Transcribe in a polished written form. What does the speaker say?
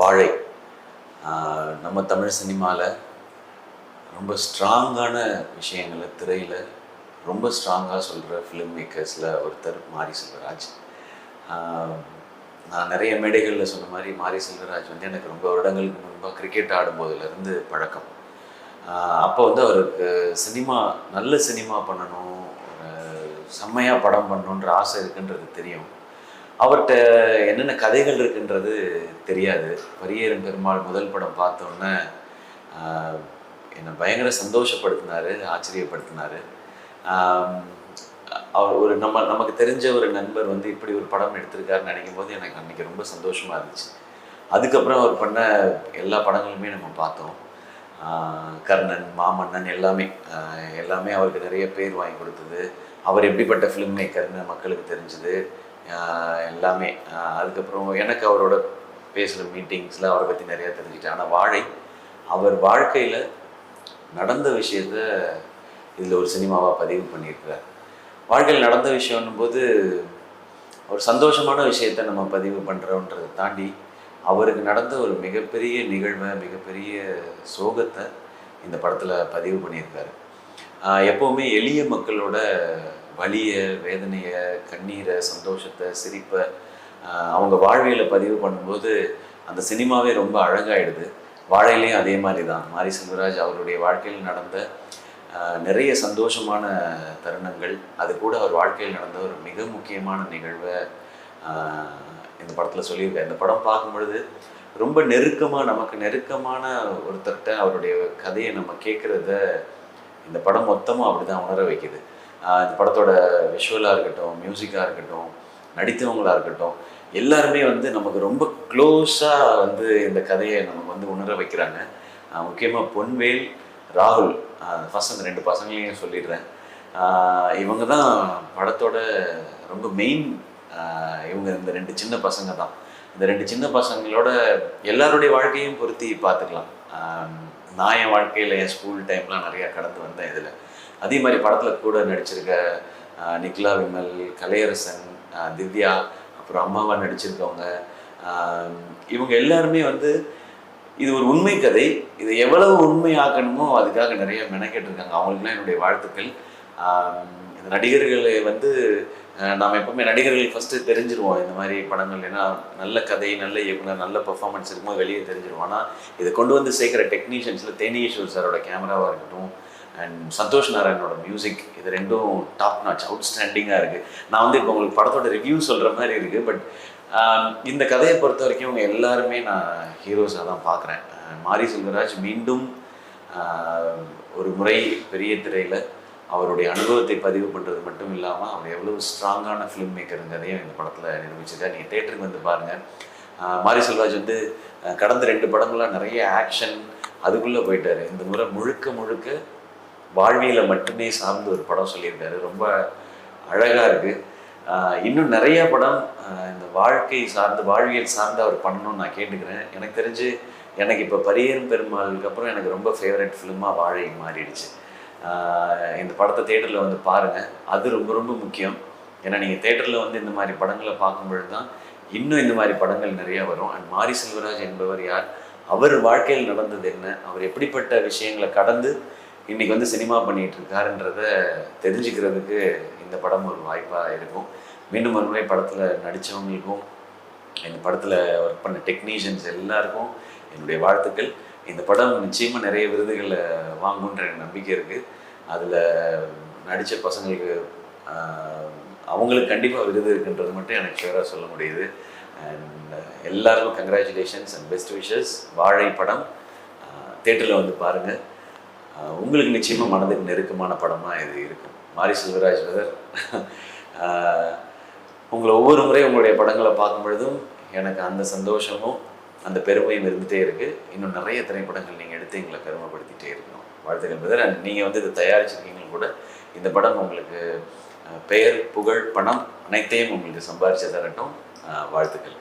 வாழை நம்ம தமிழ் சினிமாவில் ரொம்ப ஸ்ட்ராங்கான விஷயங்களை திரையில் ரொம்ப ஸ்ட்ராங்காக சொல்கிற ஃபிலிம் மேக்கர்ஸில் ஒருத்தர் மாரி செல்வராஜ். நான் நிறைய மேடைகளில் சொன்ன மாதிரி மாரி செல்வராஜ் வந்து எனக்கு ரொம்ப வருடங்களுக்கு முன்பாக கிரிக்கெட் ஆடும்போதுலேருந்து பழக்கம். அப்போ வந்து அவருக்கு நல்ல சினிமா பண்ணணும், செம்மையாக படம் பண்ணணுன்ற ஆசை இருக்குன்றது தெரியும். அவர்கிட்ட என்னென்ன கதைகள் இருக்குன்றது தெரியாது. பரியேறும் பெருமாள் முதல் படம் பார்த்தோன்னே என்னை பயங்கர சந்தோஷப்படுத்தினார், ஆச்சரியப்படுத்தினார். அவர் நமக்கு தெரிஞ்ச ஒரு நண்பர் வந்து இப்படி ஒரு படம் எடுத்திருக்காருன்னு நினைக்கும் போது எனக்கு அன்றைக்கி ரொம்ப சந்தோஷமாக இருந்துச்சு. அதுக்கப்புறம் அவர் பண்ண எல்லா படங்களுமே நம்ம பார்த்தோம். கர்ணன், மாமன்னன் எல்லாமே அவருக்கு நிறைய பேர் வாங்கி கொடுத்தது. அவர் எப்படிப்பட்ட ஃபிலிம் மேக்கர்னு மக்களுக்கு தெரிஞ்சுது எல்லாமே. அதுக்கப்புறம் எனக்கு அவரோட பேசுகிற மீட்டிங்ஸில் அவரை பற்றி நிறையா தெரிஞ்சுக்கிட்டேன். ஆனால் வாழை அவர் வாழ்க்கையில் நடந்த விஷயத்த இதில் ஒரு சினிமாவாக பதிவு பண்ணியிருக்கிறார். வாழ்க்கையில் நடந்த விஷயம்னும் போது ஒரு சந்தோஷமான விஷயத்தை நம்ம பதிவு பண்ணுறோன்றதை தாண்டி அவருக்கு நடந்த ஒரு மிகப்பெரிய நிகழ்வை, மிகப்பெரிய சோகத்தை இந்த படத்தில் பதிவு பண்ணியிருக்காரு. எப்போவுமே எளிய மக்களோட வலியை, வேதனையை, கண்ணீரை, சந்தோஷத்தை, சிரிப்பை அவங்க வாழ்வியலில் பதிவு பண்ணும்போது அந்த சினிமாவே ரொம்ப அழகாயிடுது. வாழையிலையும் அதே மாதிரி தான். மாரி செல்வராஜ் அவருடைய வாழ்க்கையில் நடந்த நிறைய சந்தோஷமான தருணங்கள், அது கூட அவர் வாழ்க்கையில் நடந்த ஒரு மிக முக்கியமான நிகழ்வை இந்த படத்தில் சொல்லியிருக்காரு. இந்த படம் பார்க்கும் பொழுது ரொம்ப நமக்கு நெருக்கமான ஒருத்தர்கிட்ட அவருடைய கதையை நம்ம கேட்குறத இந்த படம் மொத்தமும் அப்படி தான் உணர வைக்குது. இந்த படத்தோட விஷுவலாக இருக்கட்டும், மியூசிக்காக இருக்கட்டும், நடித்தவங்களாக இருக்கட்டும், எல்லாருமே வந்து நமக்கு ரொம்ப க்ளோஸாக வந்து இந்த கதையை நமக்கு வந்து உணர வைக்கிறாங்க. முக்கியமாக பொன்வேல், ராகுல், ஃபஸ்ட் அந்த 2 பசங்களையும் சொல்லிடுறேன். இவங்க தான் படத்தோட ரொம்ப மெயின். இவங்க இந்த 2 சின்ன பசங்க தான். இந்த 2 சின்ன பசங்களோட எல்லாருடைய வாழ்க்கையும் பொருத்தி பார்த்துக்கலாம். நான் என் வாழ்க்கையில் என் ஸ்கூல் டைம்லாம் நிறையா கடந்து வந்தேன். இதில் அதே மாதிரி படத்தில் கூட நடிச்சிருக்க நிக்லா விமல், கலையரசன், திவ்யா, அப்புறம் அம்மாவா நடிச்சிருக்கவங்க, இவங்க எல்லாருமே வந்து இது ஒரு உண்மை கதை. இது எவ்வளவு உண்மையாக்கணுமோ அதுக்காக நிறைய மெனக்கெட்டிருக்காங்க. அவங்களுக்குலாம் என்னுடைய வாழ்த்துக்கள். இந்த நடிகர்களை வந்து நாம் எப்பவுமே நடிகர்கள் ஃபஸ்ட்டு தெரிஞ்சிருவோம் இந்த மாதிரி படங்கள். ஏன்னா நல்ல கதை, நல்ல இயக்குனர், நல்ல பர்ஃபார்மன்ஸ் இருக்கும்போது வெளியே தெரிஞ்சிருவோம். ஆனால் இதை கொண்டு வந்து சேர்க்குற டெக்னீஷியன்ஸில் தேனியேஸ்வர் சாரோட கேமராவாக இருக்கட்டும் அண்ட் சந்தோஷ் நாராயணோட மியூசிக், இது ரெண்டும் டாப் நாச், அவுட்ஸ்டாண்டிங்காக இருக்குது. நான் வந்து இப்போ உங்களுக்கு படத்தோட ரிவ்யூ சொல்கிற மாதிரி இருக்குது. பட் இந்த கதையை பொறுத்த வரைக்கும் இவங்க எல்லாருமே நான் ஹீரோஸாக தான் பார்க்குறேன். மாரி செல்வராஜ் மீண்டும் ஒரு முறை பெரிய திரையில் அவருடைய அனுபவத்தை பதிவு பண்ணுறது மட்டும் இல்லாமல் அவர் எவ்வளோ ஸ்ட்ராங்கான ஃபிலிம் மேக்கருங்கிறதையும் இந்த படத்தில் நிரூபிச்சிருக்கார். நீங்கள் தேட்டருக்கு வந்து பாருங்கள். மாரி செல்வராஜ் வந்து கடந்த 2 படங்களாக நிறைய ஆக்ஷன் அதுக்குள்ளே போயிட்டார். இந்த முறை முழுக்க வாழ்வியலை மட்டுமே சார்ந்து ஒரு படம் சொல்லியிருக்காரு. ரொம்ப அழகாக இருக்குது. இன்னும் நிறைய படம் இந்த வாழ்வியல் சார்ந்து அவர் பண்ணணும்னு நான் கேட்டுக்கிறேன். எனக்கு தெரிஞ்சு எனக்கு இப்போ பரியேறும் பெருமாளுக்கு அப்புறம் எனக்கு ரொம்ப ஃபேவரட் ஃபிலிமாக வாழை மாறிடுச்சு. இந்த படத்தை தேட்டரில் வந்து பாருங்கள். அது ரொம்ப முக்கியம். ஏன்னா நீங்கள் தேட்டரில் வந்து இந்த மாதிரி படங்களை பார்க்கும்பொழுது தான் இன்னும் இந்த மாதிரி படங்கள் நிறையா வரும். அண்ட் மாரி செல்வராஜ் என்பவர் யார், அவர் வாழ்க்கையில் நடந்தது என்ன, அவர் எப்படிப்பட்ட விஷயங்களை கடந்து இன்றைக்கி வந்து சினிமா பண்ணிகிட்டு இருக்காருன்றத தெரிஞ்சுக்கிறதுக்கு இந்த படம் ஒரு வாய்ப்பாக இருக்கும். மீண்டும் ஒரு முறை படத்தில் நடித்தவங்களுக்கும் இந்த படத்தில் ஒர்க் பண்ண டெக்னீஷியன்ஸ் எல்லாருக்கும் என்னுடைய வாழ்த்துக்கள். இந்த படம் நிச்சயமாக நிறைய விருதுகளை வாங்குன்ற நம்பிக்கை இருக்குது. அதில் நடித்த பசங்களுக்கு அவங்களுக்கு கண்டிப்பாக விருது இருக்குன்றது மட்டும் எனக்கு ஷுவராக சொல்ல முடியுது. அண்ட் எல்லாருக்கும் கங்க்ராச்சுலேஷன்ஸ் அண்ட் பெஸ்ட் விஷஸ். வாழை படம் தேட்டரில் வந்து பாருங்கள். உங்களுக்கு நிச்சயமாக மனதுக்கு நெருக்கமான படமாக இது இருக்கும். மாரி செல்வராஜ் பிரதர், உங்களை ஒவ்வொரு முறை உங்களுடைய படங்களை பார்க்கும் பொழுதும் எனக்கு அந்த சந்தோஷமும் அந்த பெருமையும் இருந்துகிட்டே இருக்குது. இன்னும் நிறைய திரைப்படங்கள் நீங்கள் எடுத்து எங்களை பெருமைப்படுத்திகிட்டே இருக்கணும். வாழ்த்துக்கள் பிரதர். அண்ட் நீங்கள் வந்து இதை தயாரிச்சிருக்கீங்க கூட. இந்த படம் உங்களுக்கு பெயர், புகழ், பணம் அனைத்தையும் உங்களுக்கு சம்பாரித்து தரட்டும். வாழ்த்துக்கள்.